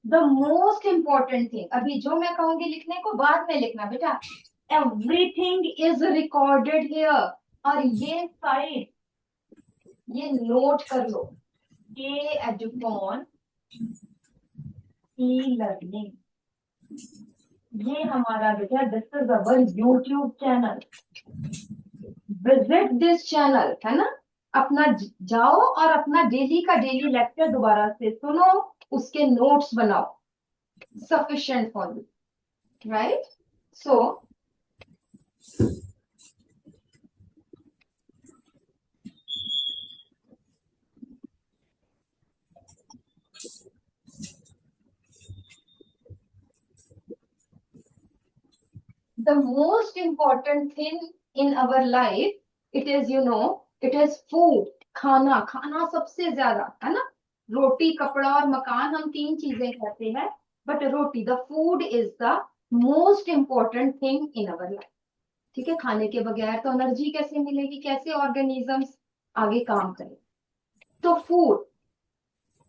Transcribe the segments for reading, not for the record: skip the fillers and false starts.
The most important thing, अभी जो मैं कहूंगी लिखने को बाद में लिखना बेटा, एवरीथिंग इज रिकॉर्डेड हियर। और ये साइड ये नोट कर लो, के एजुकॉन ई लर्निंग, ये हमारा बेटा this is our YouTube channel. Visit this channel, है ना। अपना जाओ और अपना डेली का डेली लेक्चर दोबारा से सुनो, उसके नोट्स बनाओ, sufficient for you, right? So the most important thing in our life, it is, you know, it is food, खाना। खाना सबसे ज्यादा, है ना। रोटी कपड़ा और मकान हम तीन चीजें कहते हैं, but roti, the food is the most important thing in our life. ठीक है, खाने के बगैर तो एनर्जी कैसे मिलेगी, कैसे ऑर्गेनिजम्स आगे काम करें। तो food,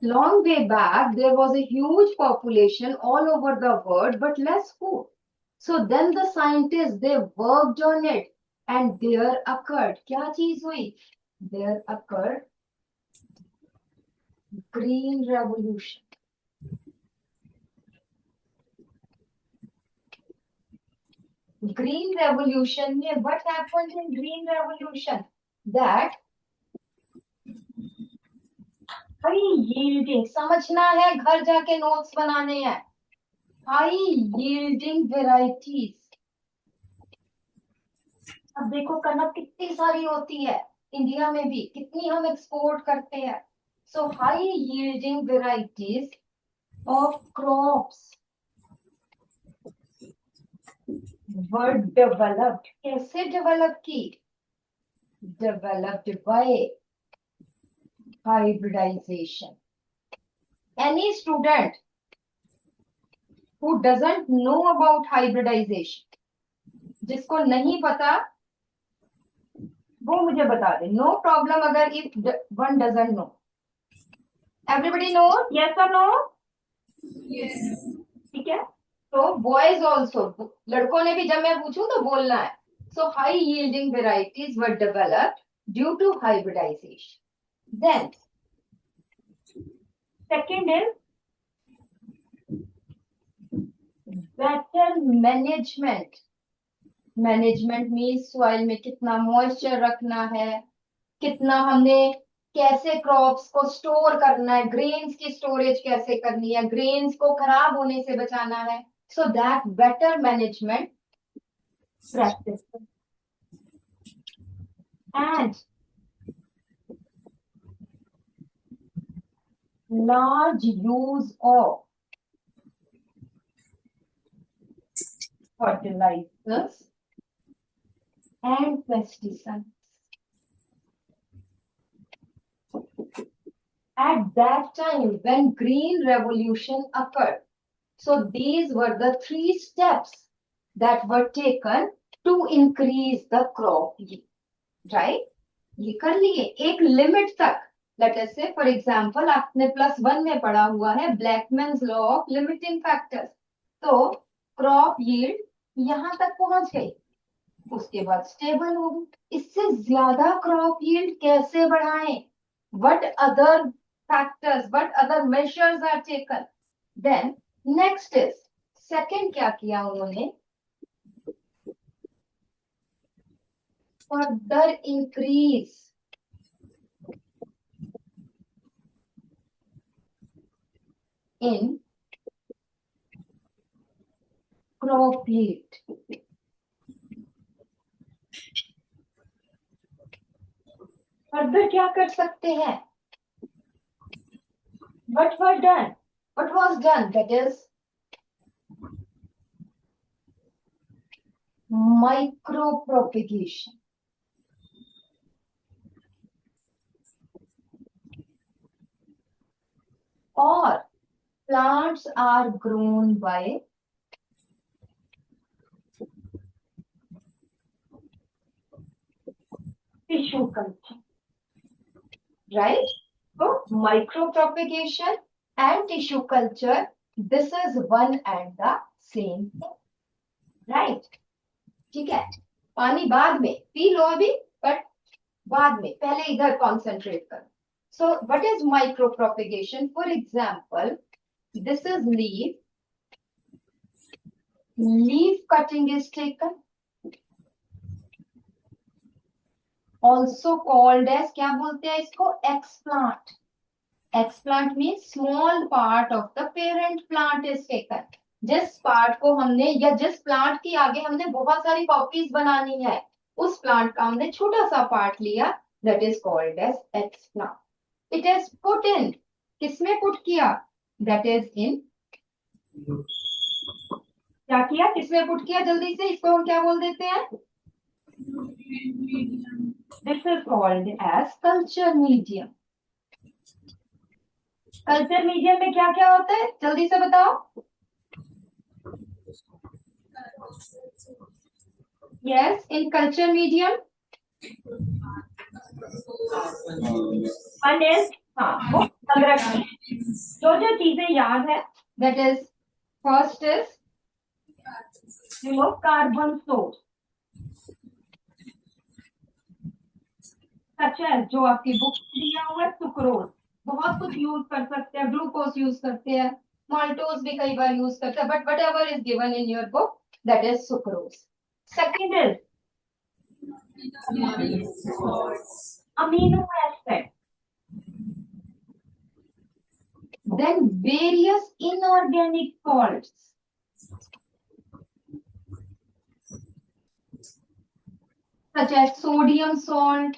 long way back, there was a huge population all over the world, but less food. So then the scientists, they worked on it, and there occurred, क्या चीज हुई? There occurred green revolution. Green revolution में what happened in green revolution? That high yielding, समझना है, घर जाके notes बनाने हैं। हाई yielding varieties, अब देखो कनक कितनी सारी होती है, इंडिया में भी कितनी हम एक्सपोर्ट करते हैं। So high yielding varieties of crops were developed, कैसे डेवलप की? Developed by hybridisation. Any student who doesn't know about hybridisation, जिसको नहीं पता वो मुझे बता दे, नो प्रॉब्लम अगर if one doesn't know. Everybody know, yes और नो? ठीक है, तो बॉयज ऑल्सो, लड़कों ने भी जब मैं पूछूं तो बोलना है। So high yielding varieties were developed due to hybridisation. Then second is better management. Management means soil में कितना मॉइस्चर रखना है, कितना हमने, कैसे क्रॉप्स को स्टोर करना है, ग्रेन्स की स्टोरेज कैसे करनी है, ग्रेन्स को खराब होने से बचाना है। So that better management practice and large use of fertilizers and pesticides. At that time, when Green Revolution occurred, so these were the three steps that were taken to increase the crop yield, right? ये कर लिए एक limit तक। Let us से for example आपने +1 में पढ़ा हुआ है ब्लैकमैन्स लॉ ऑफ लिमिटिंग फैक्टर्स, तो क्रॉप यील्ड यहां तक पहुंच गई, उसके बाद स्टेबल हो गई। इससे ज्यादा क्रॉप यील्ड कैसे बढ़ाएं, what other factors, what other measures are taken? Then next is, second क्या किया उन्होंने? Further increase in crop yield. Further क्या कर सकते हैं? What was done? What was done? That is micropropagation. Or plants are grown by tissue culture, right? So micropropagation and tissue culture this is one and the same thing, right? ठीक है, पानी बाद में P low अभी, but बाद में, पहले इधर कॉन्सेंट्रेट करो. So what is micropropagation? For example, this is leaf. Leaf cutting is taken, also called as, क्या बोलते हैं इसको? Explant. Explant means small part of the parent plant is taken. जिस पार्ट को हमने, या जिस प्लांट की आगे हमने बहुत सारी कॉपीज बनानी है, उस प्लांट का हमने छोटा सा पार्ट लिया, that is called as explant. It is put in, किसमें पुट किया? दैट इज इन, क्या किया, किसमें पुट किया? जल्दी से, इसको हम क्या बोल देते हैं? This is called as culture medium. Culture medium में क्या क्या होता है, जल्दी से बताओ. Yes, in culture medium one is, हाँ वो संरक्षण, जो चीजें याद है, that is first is carbon source, such है, जो आपकी बुक दिया हुआ है, सुक्रोज, बहुत कुछ यूज कर सकते हैं, ग्लूकोज यूज करते हैं, माल्टोज भी कई बार यूज करते हैं, but what ever is given in your book, that is sucrose. Second is amino acid, then various inorganic salts such as sodium salt,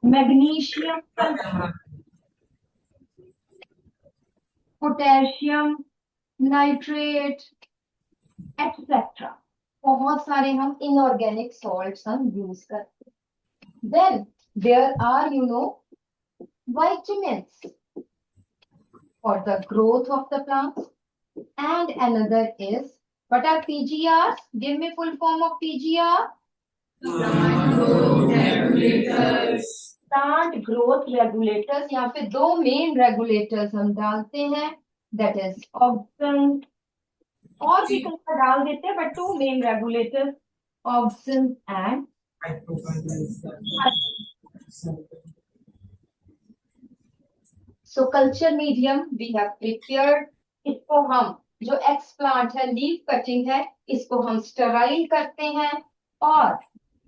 magnesium, potassium, nitrate, etc. बहुत सारे हम inorganic salts हम use करते हैं. Then there are vitamins for the growth of the plants, and another is, what are PGRs? Give me full form of PGR. Plant growth regulators. Plant growth regulators. यहाँ पे दो main regulators हम डालते हैं, that is oxen, और भी कई डाल देते हैं, but two main regulators, auxin and. So culture medium we have prepared. इसको हम, जो एक्सप्लांट है, लीफ कटिंग है, इसको हम स्टेराइल करते हैं, और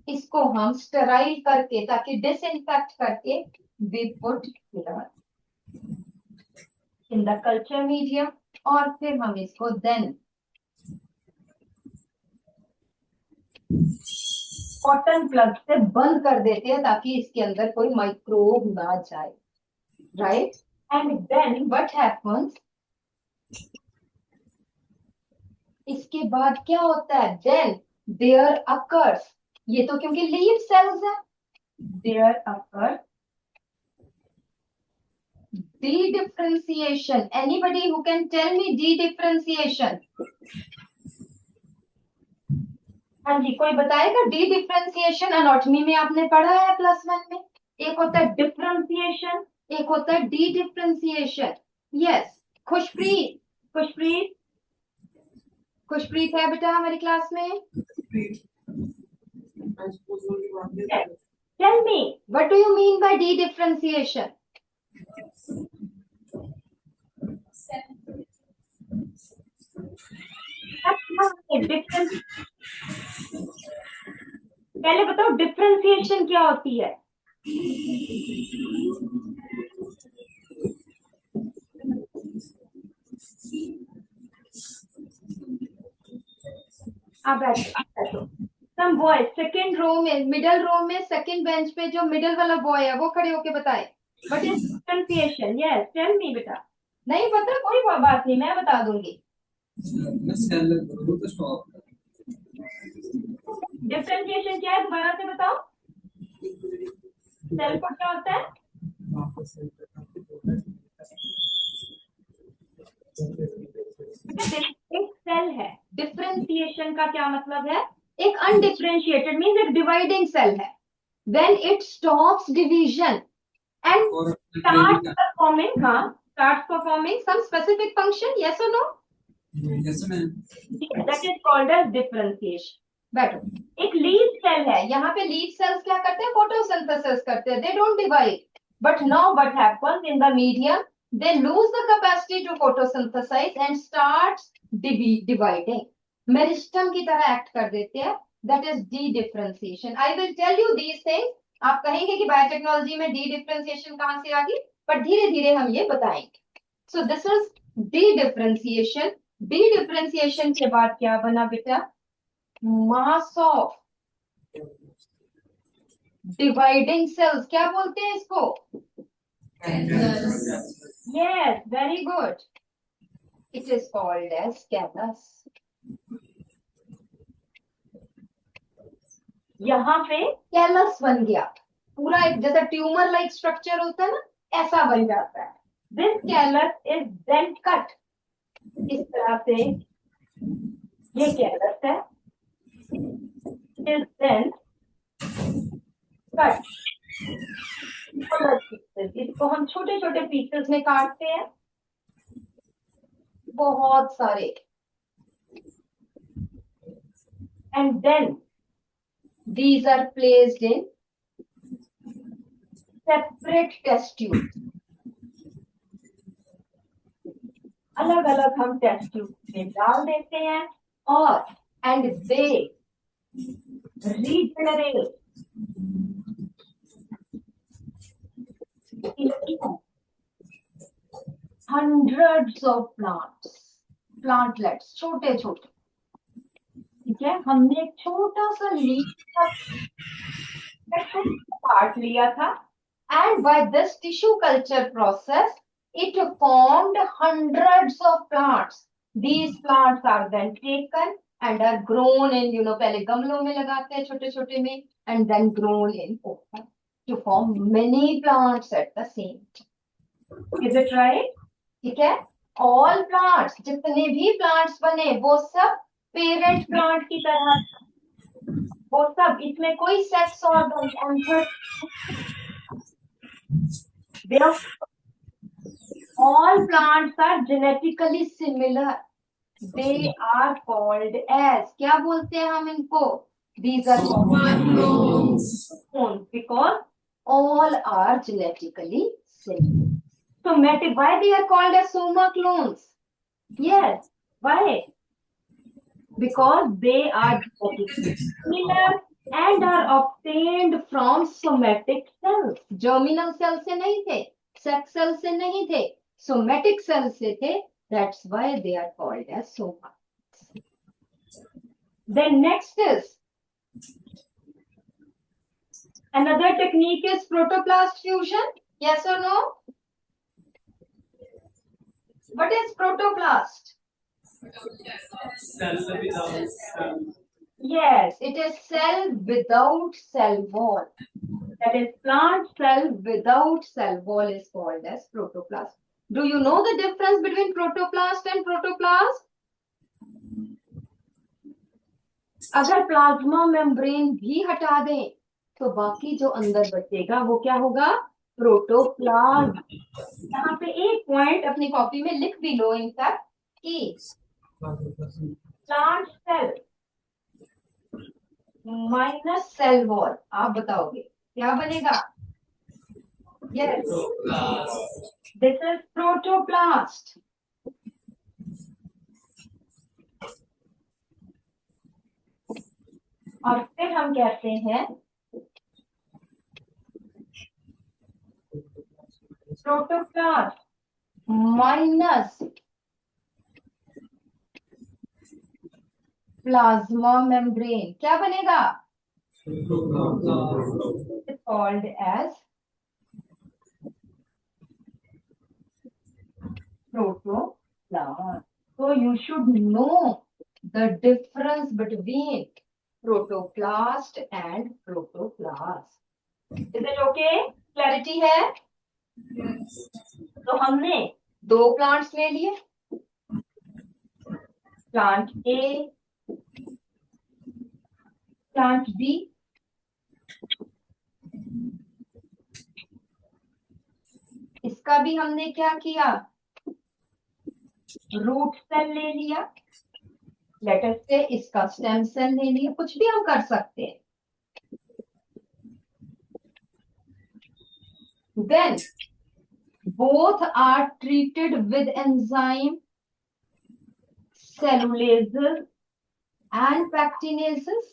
इसको हम स्टेराइल करके, ताकि डिसइंफेक्ट करके, we put in the culture medium, और फिर हम इसको देन कॉटन प्लग से बंद कर देते हैं, ताकि इसके अंदर कोई माइक्रोब ना जाए, right? And then what happens, इसके बाद क्या होता है? देन देयर अकर्स, ये तो क्योंकि लीफ सेल्स है, there occur de-differentiation. Anybody who can tell me de-differentiation? हाँ जी, कोई बताएगा? डी डिफरेंशिएशन एनाटॉमी में आपने पढ़ा है +1 में. एक होता है डिफरेंशिएशन, एक होता है dedifferentiation. Yes, Khushpreet, Khushpreet, Khushpreet है बेटा हमारी क्लास में? Tell me, what do you mean by dedifferentiation? पहले बताओ डिफरेंशिएशन क्या होती है? आप बैठो. सम बॉय सेकंड रो में, मिडिल रो में, सेकंड बेंच पे जो मिडिल वाला बॉय है, वो खड़े होके बताए what is differentiation. Yes, tell me बेटा. नहीं पता, कोई बात नहीं, मैं बता दूंगी. डिफरेंशिएशन क्या है, दोबारा से बताओ. सेल को क्या होता है? एक सेल है. डिफरेंशिएशन का क्या मतलब है? एक अनडिफरेंशिएटेड मीन्स एक डिवाइडिंग सेल है. When it stops division, and starts performing some specific function. Yes or no? Yes, ma'am. That is called as differentiation. बैठो, एक लीफ सेल है, यहाँ पे लीफ सेल्स क्या करते हैं? फोटोसिंथेसिस करते हैं. They don't divide. But now what happens in the medium? They lose the capacity to photosynthesize and starts dividing. Meristem की तरह एक्ट कर देते हैं. That is de-differentiation. I will tell you these things. आप कहेंगे कि बायोटेक्नोलॉजी में de-differentiation कहाँ से आ गई, पर धीरे धीरे हम ये बताएंगे. So this is de-differentiation. De-differentiation के बाद क्या बना बेटा? Mass of dividing cells. क्या बोलते हैं इसको? Yes, very good. It is called as callus. यहाँ पे कैलस बन गया, पूरा एक जैसा ट्यूमर लाइक स्ट्रक्चर होता है ना, ऐसा बन जाता है. This callus is then cut. इस तरह से ये कैलस है, इज देन कट. इसको हम छोटे छोटे पीसेस में काटते हैं, बहुत सारे. And then these are placed in separate test tubes. अलग अलग हम टेस्ट ट्यूब में डाल देते हैं और and they regenerate hundreds of plantlets, छोटे छोटे. ठीक है, हमने एक छोटा सा लीफ का पार्ट लिया था, and by this tissue culture process it formed hundreds of plants. These plants are then taken and are grown in, पहले गमलों में लगाते हैं छोटे छोटे में, and then grown in open to form many plants at the same time. Is it right? ठीक है, all plants, जितने भी plants बने वो सब पेरेंट प्लांट की तरह, वो सब, इसमें कोई sex organ enter. All plants are genetically similar. They are called as, क्या बोलते हैं हम इनको? These are called clones because all are genetically similar. So why they are called as soma clones? Yes, why? Because they are genetically similar and are obtained from somatic cells. Germinal cells से नहीं थे, sex cells से नहीं थे, somatic cells से थे. That's why they are called as soma. Then next is another technique is protoplast fusion. Yes or no? What is protoplast? Cell without cell. Yes, it is cell without cell wall. That is, plant cell without cell wall is called as protoplast. Do you know the difference between protoplast and protoplasm? अगर plasma membrane भी हटा दें तो बाकी जो अंदर बचेगा वो क्या होगा? प्रोटोप्लाज्म. यहाँ पे एक पॉइंट अपनी कॉपी में लिख भी लो इनफैक्ट कि plant cell minus cell wall, आप बताओगे क्या बनेगा? Yes, this is protoplast. और फिर हम कहते हैं प्रोटोप्लास्ट माइनस प्लाज्मा मेम्ब्रेन, क्या बनेगा? It's called as protoplasm. So you should know the difference between protoplast and protoplasm. Is it okay? Clarity है? तो हमने दो प्लांट्स ले लिए, प्लांट ए, प्लांट बी. इसका भी हमने क्या किया, रूट सेल ले लिया, लेटर से इसका स्टेम सेल ले लिया, कुछ भी हम कर सकते हैं। Then both are treated with enzyme cellulases and pectinases.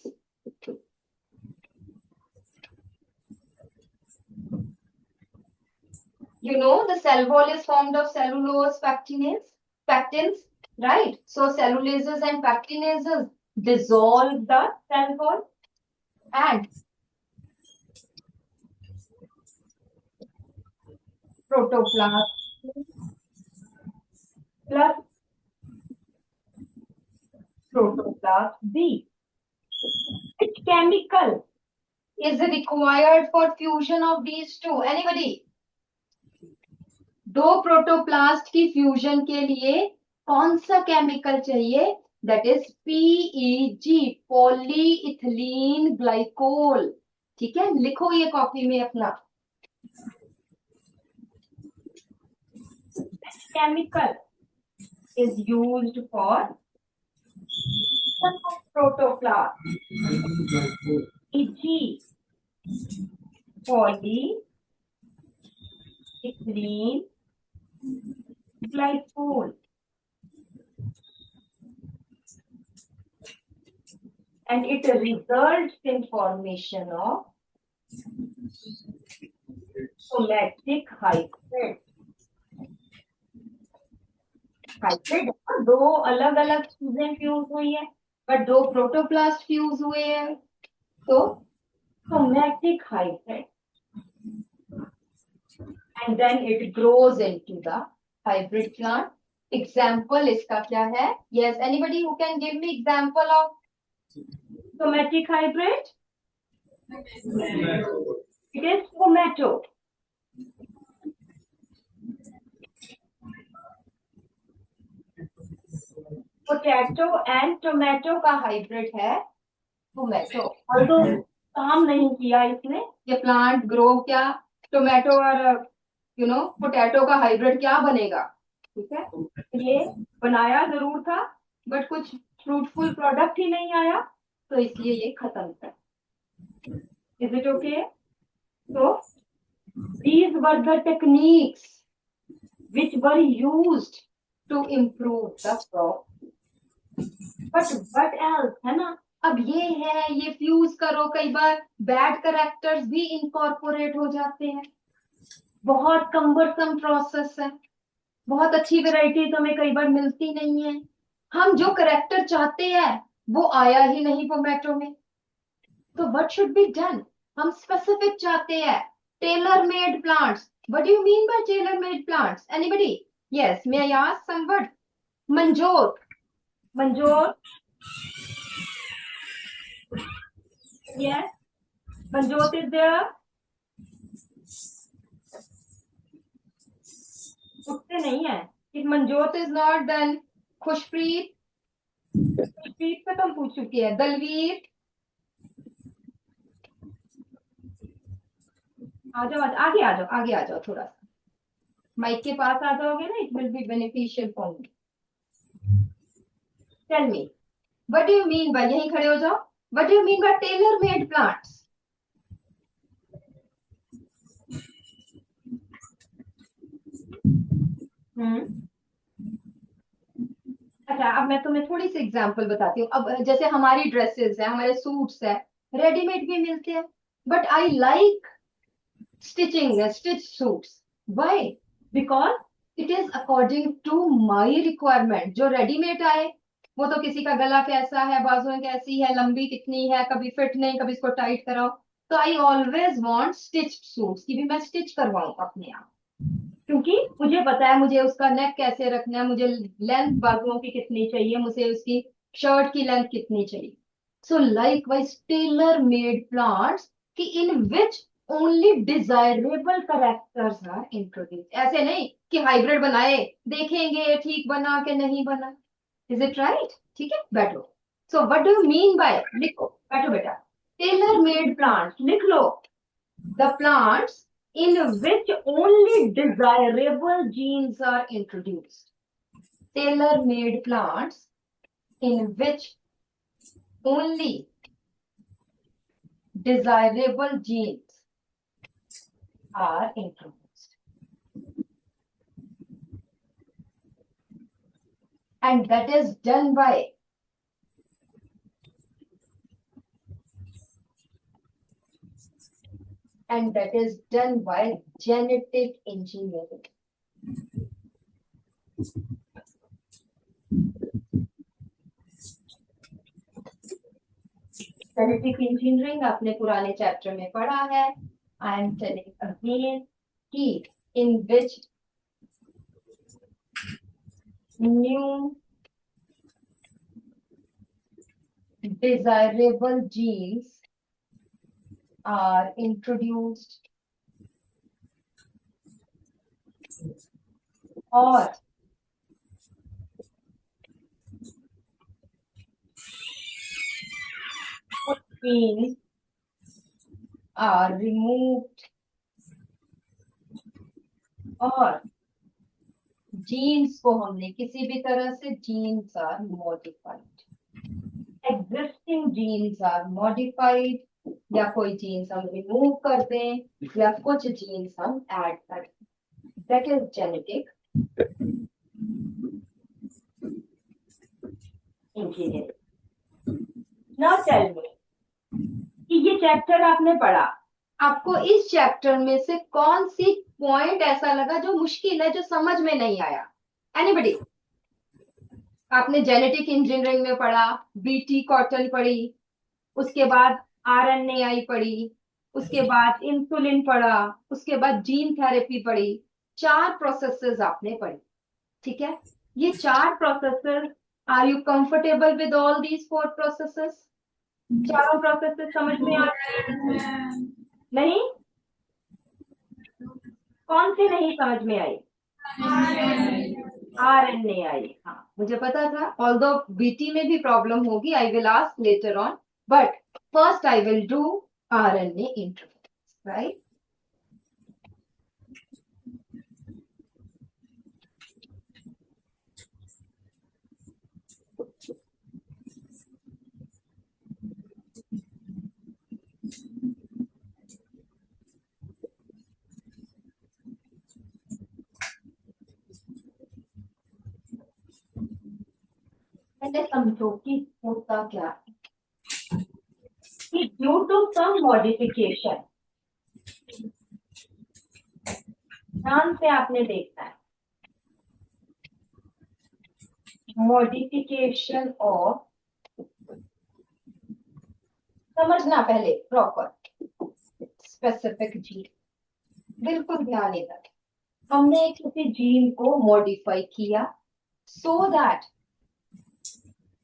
You know the cell wall is formed of cellulose, pectins, right? So cellulases and pectinases dissolve the cell wall and protoplast plus protoplast B. Which chemical is required for fusion of these two? Anybody? दो protoplast की fusion के लिए कौन सा chemical चाहिए? That is PEG, polyethylene glycol. ठीक है, लिखो ये कॉपी में अपना। Chemical is used for protoplast, PEG, polyethylene glycol, and it results in formation of somatic hybrid. Hybrid दो अलग अलग चीजें फ्यूज हुई है, बट दो प्रोटोप्लास्ट फ्यूज हुए हैं, तो somatic hybrid, and then it grows into the hybrid plant. Example इसका क्या है? Yes, anybody who can give me example of somatic hybrid? It is tomato. Potato and tomato का हाइब्रिड है tomato. और तो काम नहीं किया इसने, ये प्लांट ग्रो क्या, टोमेटो और पोटैटो का हाइब्रिड क्या बनेगा? ठीक है, ये बनाया जरूर था बट कुछ फ्रूटफुल प्रोडक्ट ही नहीं आया, तो इसलिए ये खत्म था। Is it okay? So these were the techniques which were used to improve the crop. But what else, है ना? अब ये है, ये फ्यूज करो, कई बार बैड कैरेक्टर्स भी इनकॉर्पोरेट हो जाते हैं, बहुत कम्बरसम प्रोसेस है, बहुत अच्छी वैरायटी तो हमें कई बार मिलती नहीं है, हम जो कैरेक्टर चाहते हैं वो आया ही नहीं टोमेटो में, तो व्हाट शुड बी डन? हम स्पेसिफिक चाहते हैं, Taylor made plants. What do you mean by tailor made plants? Anybody? Yes, may I ask someone? Manjot, Manjot, yes, Manjot is there? उठते नहीं है। If Manjot is not, then Khushpreet, Khushpreet पे तुम पूछ चुकी है। दलवीर, आ जाओ, आगे आ जाओ, आगे आ जाओ, थोड़ा सा माइक के पास आ जाओगे ना, it will be beneficial for me. Tell me, what do you mean by, यहीं खड़े हो जाओ, what do you mean by tailor made plants? अच्छा, अब मैं तुम्हें थोड़ी सी एग्जांपल बताती हूँ। अब जैसे हमारी ड्रेसेस है, हमारे सूट्स है, रेडीमेड भी मिलते हैं, but I like stitching, stitch suits. Why? Because it is according to my requirement. जो रेडीमेड आए वो तो किसी का गला कैसा है, बाजुएं कैसी है, लंबी कितनी है, कभी फिट नहीं, कभी इसको टाइट कराओ, तो I always want stitched suits की भी मैं स्टिच करवाऊं अपने आप, क्योंकि मुझे पता है मुझे उसका नेक कैसे रखना है, मुझे लेंथ बाजुओं की कितनी चाहिए, मुझे उसकी शर्ट की लेंथ कितनी चाहिए। So likewise tailor made plants कि in which only desirable characters are introduce. ऐसे नहीं कि हाइब्रिड बनाए, देखेंगे ठीक बना के नहीं बना। Is it right? ठीक है, बैठो। So what do you mean by, लिखो, बैठो बेटा, टेलर मेड प्लांट्स लिख लो। The plants in which only desirable genes are introduced. Tailor-made plants in which only desirable genes are introduced. And that is done by genetic engineering. Genetic engineering आपने पुराने chapter में पढ़ा है. I am telling again कि in which new desirable genes are introduced or genes are removed और genes को हमने किसी भी तरह से genes are modified. Existing genes are modified या कोई genes हम remove कर दें या कुछ genes हम add कर दें. That is genetic engineering. Now tell me कि ये चैप्टर आपने पढ़ा, आपको इस चैप्टर में से कौन सी पॉइंट ऐसा लगा जो मुश्किल है, जो समझ में नहीं आया? एनीबडी? आपने जेनेटिक इंजीनियरिंग में पढ़ा, बीटी कॉटन पढ़ी, उसके बाद आरएनएआई पढ़ी, उसके बाद इंसुलिन पढ़ा, उसके बाद जीन थेरेपी पढ़ी. 4 प्रोसेसेस आपने पढ़ी. ठीक है, ये 4 processes, are you comfortable with all these 4 processes? चारों प्रोसेसेस समझ में आ रहे हैं? नहीं? कौन से नहीं समझ में आई? आरएनएआई. हाँ, मुझे पता था. ऑल्दो बीटी में भी प्रॉब्लम होगी, I will ask later on, but first I will do RNA interference, right? पहले समझो कि होता क्या है. कि ड्यू टू सम मॉडिफिकेशन, ध्यान से आपने देखना है, मॉडिफिकेशन ऑफ, समझना पहले प्रॉपर, स्पेसिफिक जीन. बिल्कुल ध्यान इधर. हमने किसी जीन को मॉडिफाई किया सो दैट,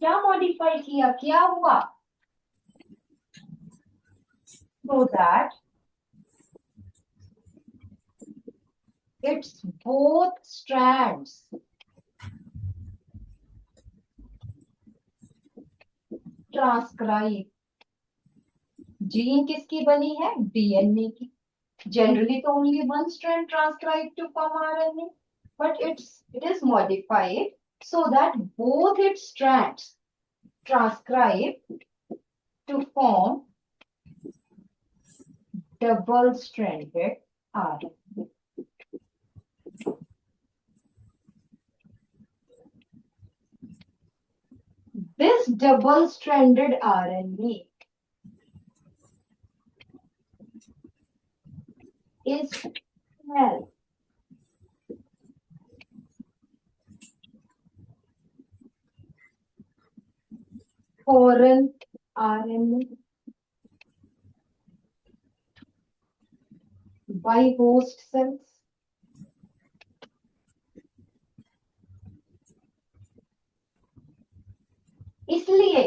क्या मॉडिफाई किया, क्या हुआ? So that it's both strands transcribe. Gene किसकी बनी है? डीएनए की. Generally, तो only one strand transcribed to form RNA, but it is modified so that both its strands transcribe to form double-stranded RNA. This double-stranded RNA is called foreign RNA by host cells. इसलिए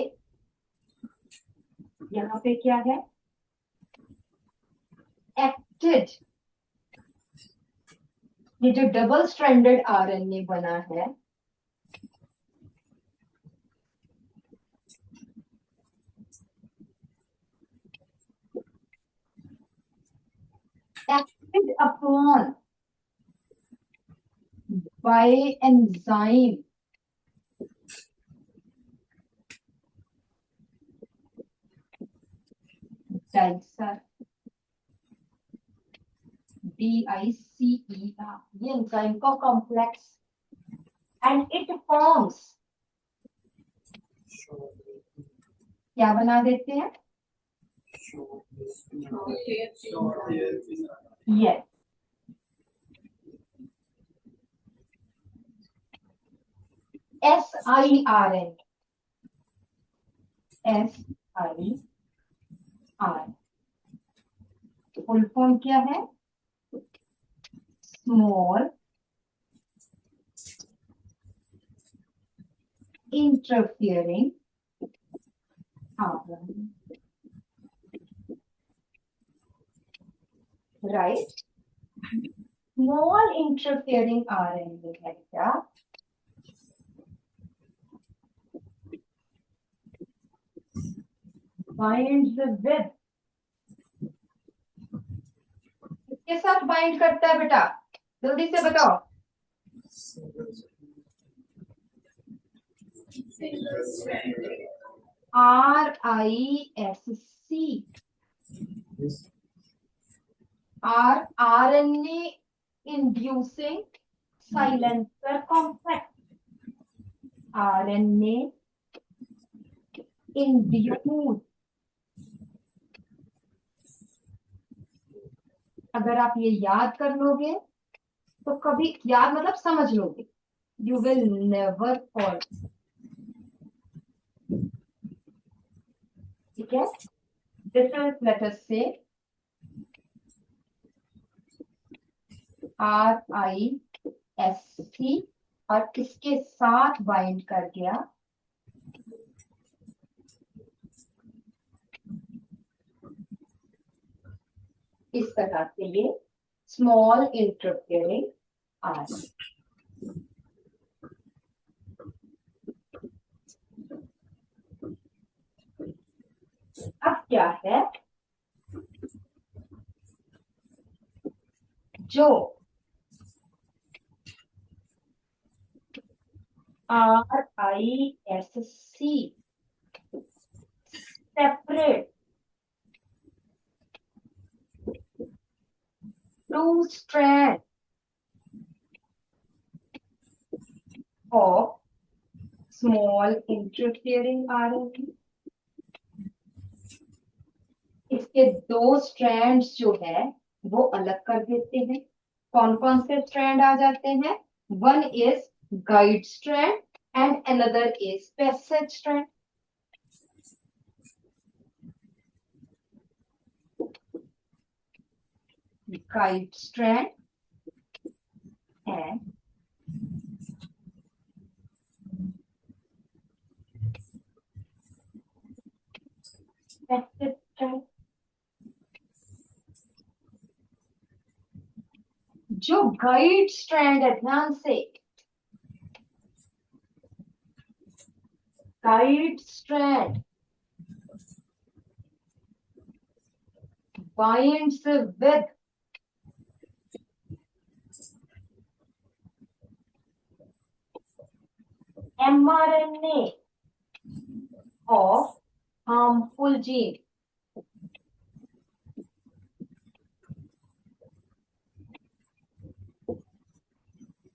यहां पे क्या है? Acted. ये जो double stranded RNA बना है, acted upon by enzyme dicer, DICER, ये enzyme का complex, and it forms, क्या बना देते हैं? Yes. SIRN, SIR, full form क्या है? Small interfering RNA, right? Small interfering RNA है क्या? Binds with, किसके साथ बाइंड करता है बेटा? जल्दी से बताओ। RISC, RNA inducing silencer complex, RNA induced। अगर आप ये याद कर लोगे तो कभी याद मतलब समझ लोगे, यू विल नेवर फॉल। ठीक है, दिस इज लेट अस से RISC और किसके साथ बाइंड कर गया? इस तरह से ये स्मॉल इंटरफेयरिंग RNA। अब क्या है, जो RISC separate two strands of small interfering RNA, इसके दो स्ट्रैंड्स जो है वो अलग कर देते हैं। कौन कौन से स्ट्रैंड आ जाते हैं? One is guide strand and another is passage strand. Guide strand and passage strand. जो गाइड स्ट्रैंड है, ध्यान से, guide strand binds with mRNA of harmful gene।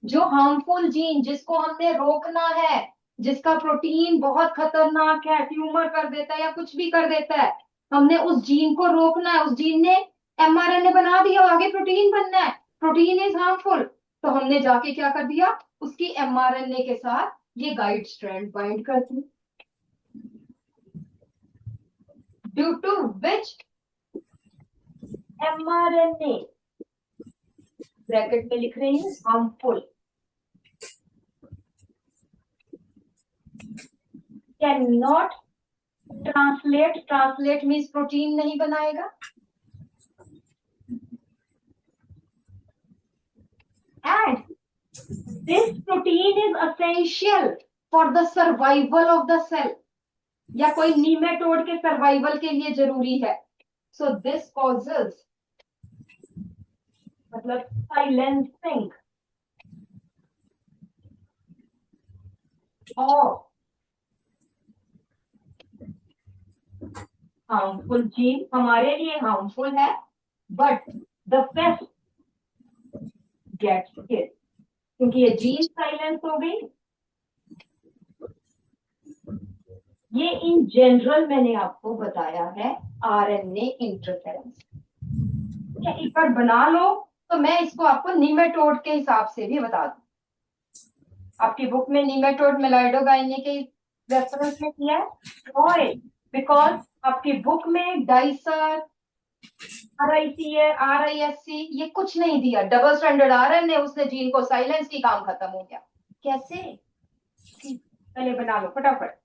जो हार्मफुल जीन जिसको हमने रोकना है, जिसका प्रोटीन बहुत खतरनाक है, ट्यूमर कर देता है या कुछ भी कर देता है, हमने उस जीन को रोकना है। उस जीन ने mRNA बना दिया, आगे प्रोटीन बनना है, प्रोटीन इज हार्मफुल, तो हमने जाके क्या कर दिया, उसकी mRNA के साथ ये गाइड स्ट्रैंड बाइंड कर दी, due to which mRNA bracket में लिख रहे हैं harmful can not translate, translate means protein नहीं बनाएगा, and this protein is essential for the survival of the cell, या कोई नीमेटोड के सर्वाइवल के लिए जरूरी है। सो दिस कॉजेज मतलब साइलेंसिंग ऑफ हार्मफुल जीन हमारे लिए हार्मफुल है, but the pest gets killed, क्योंकि ये जीन साइलेंस हो गई। ये इन जनरल मैंने आपको बताया है आरएनए इंटरफेरेंस। एक बार बना लो तो मैं इसको आपको नीमेटोड के हिसाब से भी बता दूं। आपकी बुक में नीमेटोड मेलाइडोगाइने के रेफरेंस में किया है, बिकॉज आपकी बुक में डाइसर RIC ये कुछ नहीं दिया, डबल स्टैंडर्ड आरएनए, उसने जीन को साइलेंस की, काम खत्म हो गया। कैसे? पहले बना लो फटाफट।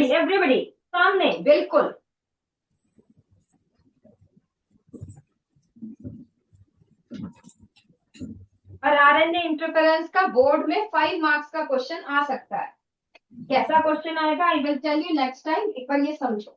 एवरीबडी सामने बिल्कुल। और आरएनए इंटरफेरेंस का बोर्ड में 5 मार्क्स का क्वेश्चन आ सकता है। कैसा क्वेश्चन आएगा I will tell you next time, एक बार ये समझो।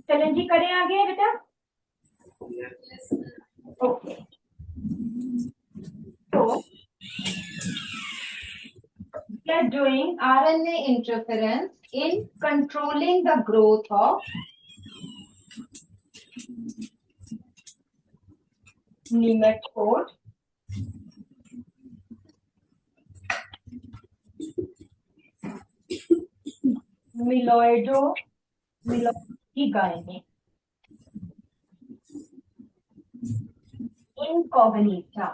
चलें जी, करें आगे बेटा। ओके, तो we are doing RNA interference in controlling the growth of nematode Meloidogaine incognita.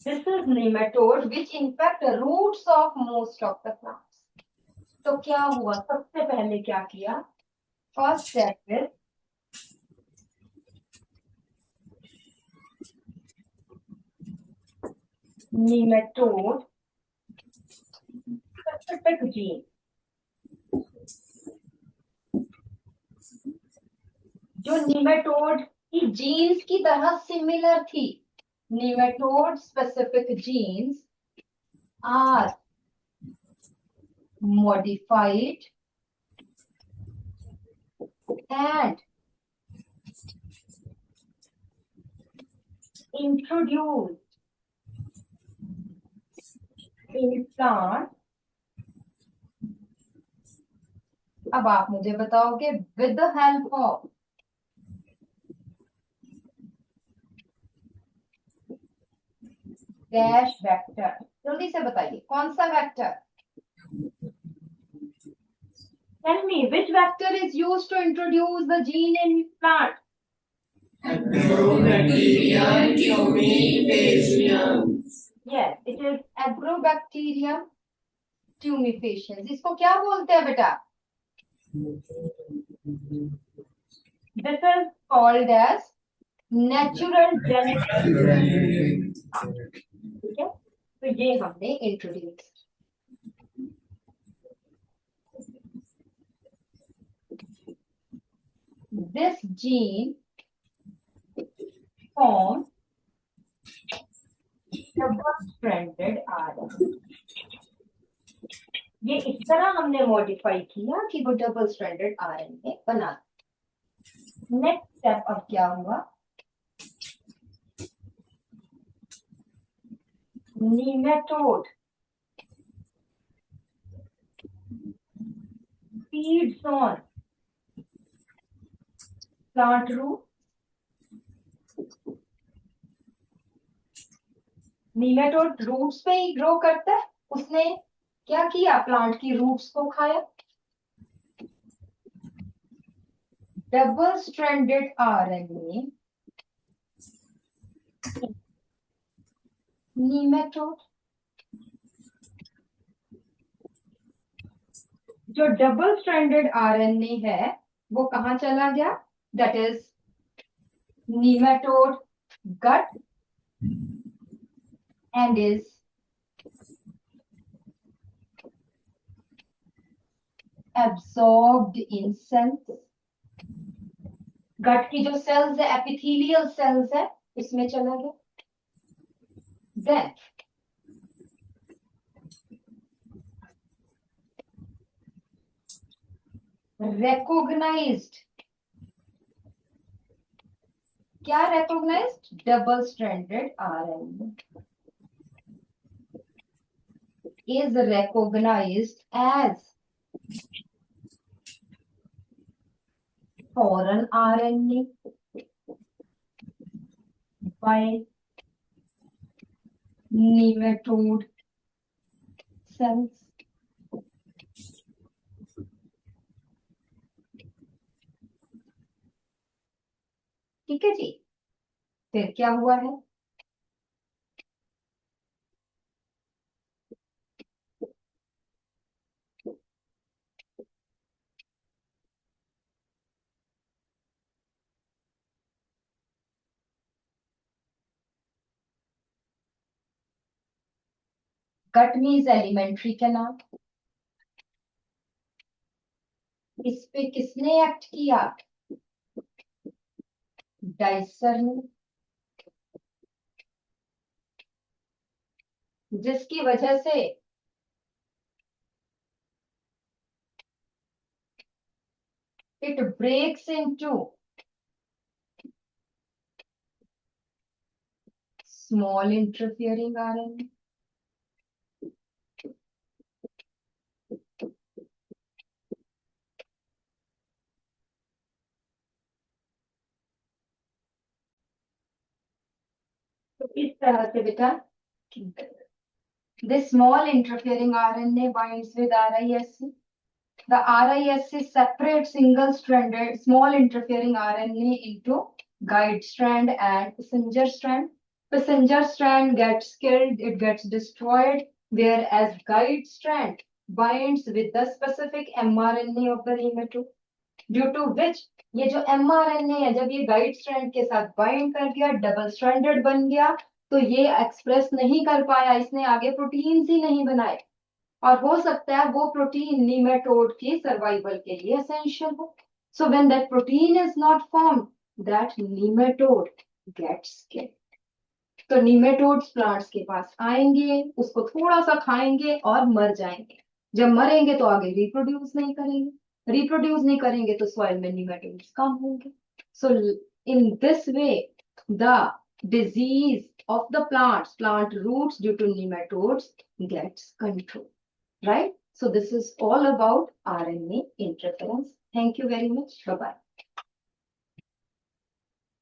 This is nematode which infect the roots of most of the plants. तो क्या हुआ, सबसे पहले क्या किया, first step is nematode specific gene, जो nematode की genes की तरह similar थी. Nematode specific genes are modified and introduced in plant. अब आप मुझे बताओगे with the help of dash vector. जल्दी से बताइए कौन सा vector? Tell me which vector is used to introduce the gene in plant? Agrobacterium tumefaciens. Yes, it is Agrobacterium tumefaciens. इसको क्या बोलते हैं बेटा? This is called as natural genetic. ठीक है, तो ये हमने introduce. This gene forms double-stranded RNA. ये इस तरह हमने मॉडिफाई किया कि वो डबल स्ट्रैंडेड आरएनए बना. नेक्स्ट स्टेप अब क्या हुआ? nematode feeds on plant root. nematode roots पे ही ग्रो करता है. उसने क्या किया? प्लांट की रूट्स को खाया. Double stranded RNA nematode. जो डबल स्ट्रैंडेड आरएनए है वो कहां चला गया? That is nematode gut and is absorbed in cells. गट की जो सेल्स है, एपिथेलियल सेल्स है, इसमें चला गया. Then recognized. क्या recognized? Double stranded RNA is recognized as foreign RNA by nematode cells. ठीक है जी. फिर क्या हुआ है? गट मीन्स एलिमेंट्री कैनाल. इस पे किसने एक्ट किया? डाइसर ने, जिसकी वजह से it breaks into small interfering RNA. तो इस तरह से बेटा this small interfering RNA binds with RISC. The RISC separates single-stranded small interfering RNA into guide strand and passenger strand. Passenger strand gets killed, it gets destroyed, whereas guide strand binds with the specific mRNA of the nematode. Due to which ये जो mRNA है, जब ये guide strand के साथ bind कर गया, double stranded बन गया, तो ये एक्सप्रेस नहीं कर पाया, इसने आगे प्रोटीन्स ही नहीं बनाए, और हो सकता है वो प्रोटीन नीमेटोड के सर्वाइवल के लिए एसेंशियल हो. So when that protein is not formed, that nematode gets killed. तो नीमेटोड्स प्लांट्स के पास आएंगे, उसको थोड़ा सा खाएंगे और मर जाएंगे. जब मरेंगे तो आगे रिप्रोड्यूस नहीं करेंगे, रिप्रोड्यूस नहीं करेंगे तो सॉइल में नीमेटोड्स कम होंगे. So in this way the disease of the plant roots due to nematodes gets control. Right? So this is all about RNA interference. Thank you very much. Bye-bye.